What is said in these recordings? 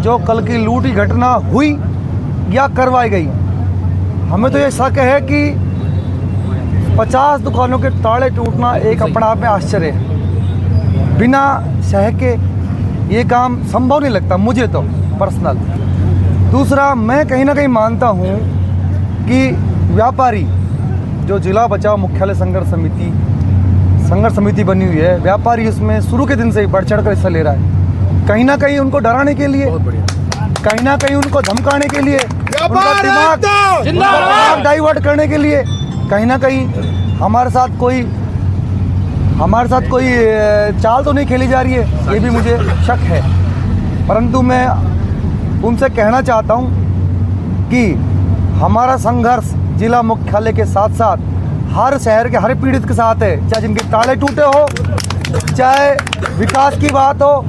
जो कल की लूट की घटना हुई या करवाई गई, हमें तो ये शक है कि 50 दुकानों के ताले टूटना एक अपने आप में आश्चर्य है। बिना शह के ये काम संभव नहीं लगता मुझे तो पर्सनल। दूसरा, मैं कहीं ना कहीं मानता हूँ कि व्यापारी जो जिला बचाव मुख्यालय संघर्ष समिति बनी हुई है, व्यापारी उसमें शुरू के दिन से ही बढ़ चढ़ कर हिस्सा ले रहा है। कहीं ना कहीं उनको डराने के लिए, कहीं ना कहीं उनको धमकाने के लिए, उनका दिमाग डाइवर्ट करने के लिए, कहीं ना कहीं हमारे साथ कोई चाल तो नहीं खेली जा रही है, ये भी मुझे शक है। परंतु मैं उनसे कहना चाहता हूँ कि हमारा संघर्ष जिला मुख्यालय के साथ साथ हर शहर के हर पीड़ित के साथ है, चाहे जिनके ताले टूटे हो, चाहे विकास की बात हो।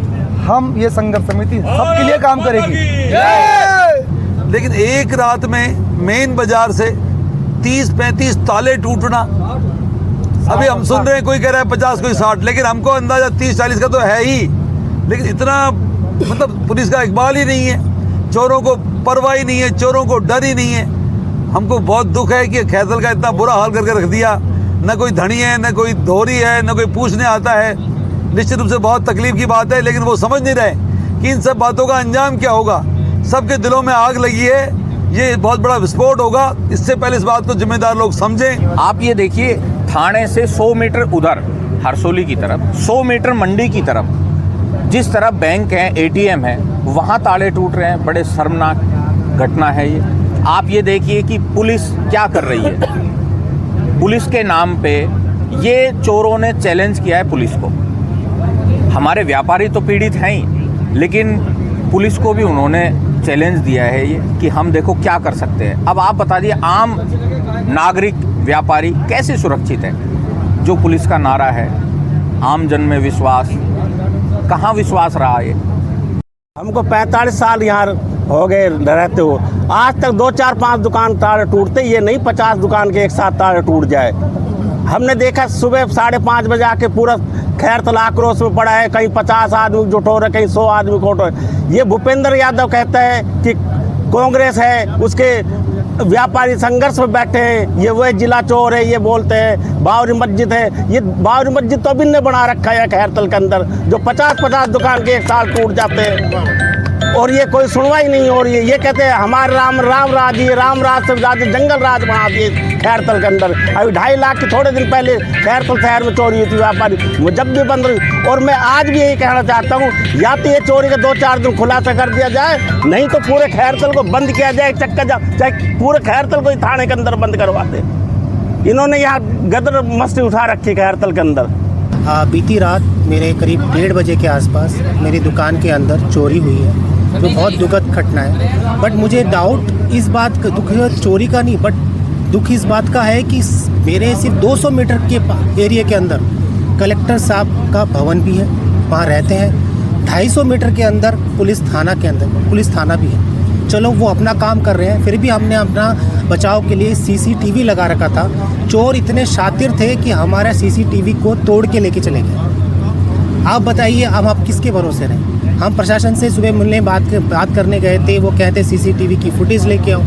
हम ये संघर्ष समिति सबके लिए काम करेगी। लेकिन एक रात में मेन बाजार से 30-35 ताले टूटना, अभी हम सुन रहे हैं कोई कह रहा है 50, कोई 60, लेकिन हमको अंदाजा 30-40 का तो है ही। लेकिन इतना मतलब पुलिस का इकबाल ही नहीं है, चोरों को परवाह ही नहीं है, चोरों को डर ही नहीं है। हमको बहुत दुख है कि खैरतल का इतना बुरा हाल करके रख दिया। न कोई धनी है, न कोई धोरी है, न कोई पूछने आता है। निश्चित रूप से बहुत तकलीफ की बात है, लेकिन वो समझ नहीं रहे कि इन सब बातों का अंजाम क्या होगा। सबके दिलों में आग लगी है, ये बहुत बड़ा विस्फोट होगा। इससे पहले इस बात को जिम्मेदार लोग समझें। आप ये देखिए, थाने से 100 मीटर उधर हरसोली की तरफ, 100 मीटर मंडी की तरफ, जिस तरफ बैंक है, ATM है, वहाँ ताले टूट रहे हैं। बड़े शर्मनाक घटना है ये। आप ये देखिए कि पुलिस क्या कर रही है। पुलिस के नाम पे ये चोरों ने चैलेंज किया है पुलिस को। हमारे व्यापारी तो पीड़ित हैं ही, लेकिन पुलिस को भी उन्होंने चैलेंज दिया है ये कि हम देखो क्या कर सकते हैं। अब आप बता दिए, आम नागरिक व्यापारी कैसे सुरक्षित है? जो पुलिस का नारा है, आम जन में विश्वास, कहाँ विश्वास रहा ये? हमको 45 साल यहाँ हो गए रहते हो, आज तक 2, 4, 5 दुकान ताले टूटते, ये नहीं 50 दुकान के एक साथ ताले टूट जाए। हमने देखा सुबह 5:30 बजे आके पूरा खैरतल आक्रोश में पड़ा है। कहीं 50 आदमी जुट हो रहे, कहीं 100 आदमी जुट हो रहे। ये भूपेंद्र यादव कहता है कि कांग्रेस है, उसके व्यापारी संघर्ष में बैठे हैं, ये वह जिला चोर है, ये बोलते हैं बावरी मस्जिद है। ये बावरी मस्जिद तो अभी ने बना रखा है खैरतल के अंदर, जो 50-50 दुकान के एक साल टूट जाते हैं और ये कोई सुनवाई नहीं हो रही है। ये कहते हैं हमारे राम राज, ये राम राज से ज़्यादा जंगल राज बना दिए खैरतल के अंदर। अभी 2.5 लाख की थोड़े दिन पहले खैरतल शहर में चोरी हुई थी व्यापारी, वो जब भी बंद रही। और मैं आज भी यही कहना चाहता हूँ, या तो ये चोरी का 2-4 दिन खुलासा कर दिया जाए, नहीं तो पूरे खैरतल को बंद किया जाए। चाहे पूरे खैरतल को थाने के अंदर बंद करवाते। इन्होंने यहाँ गदर मस्ती उठा रखी खैरतल के अंदर। बीती रात मेरे करीब 1:30 बजे के आसपास मेरी दुकान के अंदर चोरी हुई है, जो बहुत दुखद घटना है। बट मुझे डाउट इस बात का, दुख चोरी का नहीं, बट दुख इस बात का है कि मेरे सिर्फ 200 मीटर के एरिया के अंदर कलेक्टर साहब का भवन भी है, वहाँ रहते हैं। 250 मीटर के अंदर पुलिस थाना भी है। चलो वो अपना काम कर रहे हैं, फिर भी हमने अपना बचाव के लिए CCTV लगा रखा था। चोर इतने शातिर थे कि हमारा CCTV को तोड़ के लेके चले गए। आप बताइए, अब आप किसके भरोसे रहें? हम प्रशासन से सुबह मिलने बात करने गए थे, वो कहते CCTV की फुटेज लेके आओ।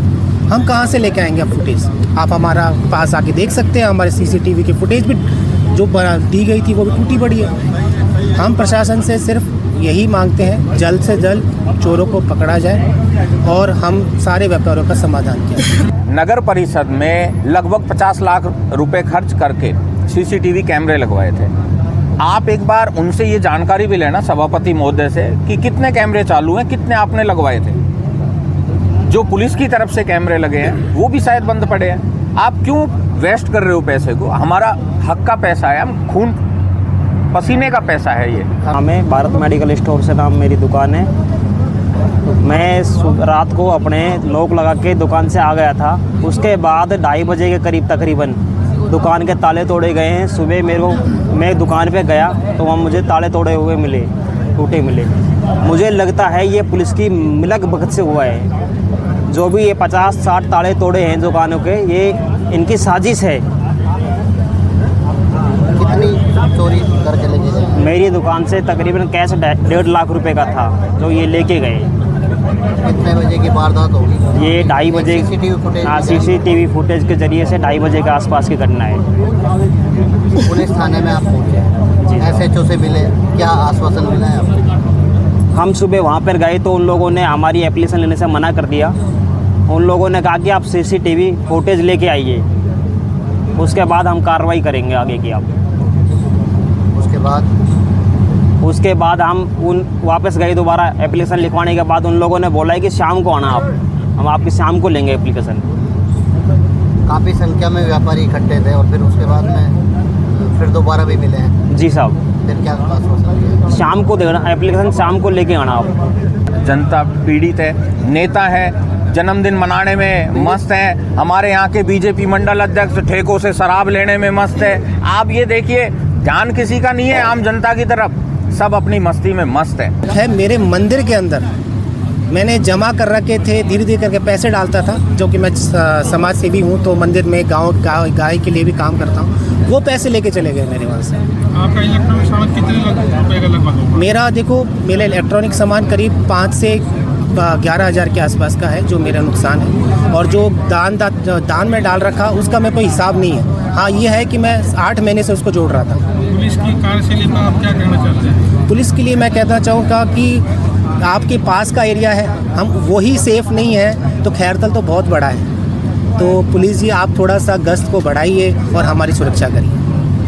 हम कहाँ से लेके आएंगे अब फुटेज? आप हमारा पास आके देख सकते हैं, हमारे CCTV की फुटेज भी जो दी गई थी वो भी टूटी पड़ी है। हम प्रशासन से सिर्फ यही मांगते हैं, जल्द से जल्द चोरों को पकड़ा जाए और हम सारे व्यापारियों का समाधान किया। नगर परिषद में लगभग 50 लाख रुपए खर्च करके CCTV कैमरे लगवाए थे। आप एक बार उनसे ये जानकारी भी लेना, सभापति महोदय से, कि कितने कैमरे चालू हैं, कितने आपने लगवाए थे। जो पुलिस की तरफ से कैमरे लगे हैं वो भी शायद बंद पड़े हैं। आप क्यों वेस्ट कर रहे हो पैसे को? हमारा हक का पैसा है, हम खून पसीने का पैसा है ये। हमें भारत मेडिकल स्टोर से नाम मेरी दुकान है। मैं रात को अपने लॉक लगा के दुकान से आ गया था। उसके बाद 2:30 बजे के करीब तकरीबन दुकान के ताले तोड़े गए हैं। सुबह मैं दुकान पे गया तो वहाँ मुझे ताले तोड़े हुए मिले, टूटे मिले। मुझे लगता है ये पुलिस की मिलक भगत से हुआ है। जो भी ये 50-60 ताले तोड़े हैं दुकानों के, ये इनकी साजिश है। कितनी चोरी करके लेके गए? मेरी दुकान से तकरीबन कैश 1.5 लाख रुपए का था जो ये लेके गए। कितने बजे की वारदात होगी? ये 2:30 बजे। CCTV footage? हाँ, सीसीटीवी फुटेज के जरिए से 2:30 बजे के आसपास की घटना है। पुलिस थाने में आप पहुँचे, SHO से मिले, क्या आश्वासन मिला है आपको? हम सुबह वहाँ पर गए तो उन लोगों ने हमारी एप्लीकेशन लेने से मना कर दिया। उन लोगों ने कहा कि आप सीसीटीवी फुटेज लेके आइए, उसके बाद हम कार्रवाई करेंगे आगे की। आप उसके बाद हम वापस गए दोबारा एप्लीकेशन लिखवाने के बाद उन लोगों ने बोला है कि शाम को आना आप, हम आपकी शाम को लेंगे एप्लीकेशन। काफ़ी संख्या में व्यापारी इकट्ठे थे और फिर उसके बाद में फिर दोबारा भी मिले हैं? जी साहब। फिर क्या आश्वासन दिया? शाम को देना एप्लीकेशन, शाम को लेके आना आप। जनता पीड़ित है, नेता है, जन्मदिन मनाने में मस्त हैं। हमारे यहाँ के बीजेपी मंडल अध्यक्ष ठेकों से शराब लेने में मस्त है। आप ये देखिए, ध्यान किसी का नहीं है आम जनता की तरफ, सब अपनी मस्ती में मस्त है। मेरे मंदिर के अंदर मैंने जमा कर रखे थे, धीरे धीरे करके पैसे डालता था, जो कि मैं समाज सेवी हूँ तो मंदिर में गाय के लिए भी काम करता हूँ। वो पैसे लेके चले गए मेरे वहाँ से। आपका इलेक्ट्रॉनिक सामान कितने रुपए का लगभग होगा? मेरा देखो, मेरा इलेक्ट्रॉनिक सामान करीब 5 से 11,000 के आसपास का है जो मेरा नुकसान है। और जो दान में डाल रखा उसका मेरे को हिसाब नहीं है। हाँ, ये है कि मैं 8 महीने से उसको जोड़ रहा था। पुलिस की कार्यशैली पर आप क्या कहना चाहते हैं? पुलिस के लिए मैं कहना चाहूँगा कि आपके पास का एरिया है, हम वही सेफ़ नहीं है तो खैरतल तो बहुत बड़ा है। तो पुलिस जी, आप थोड़ा सा गश्त को बढ़ाइए और हमारी सुरक्षा करिए।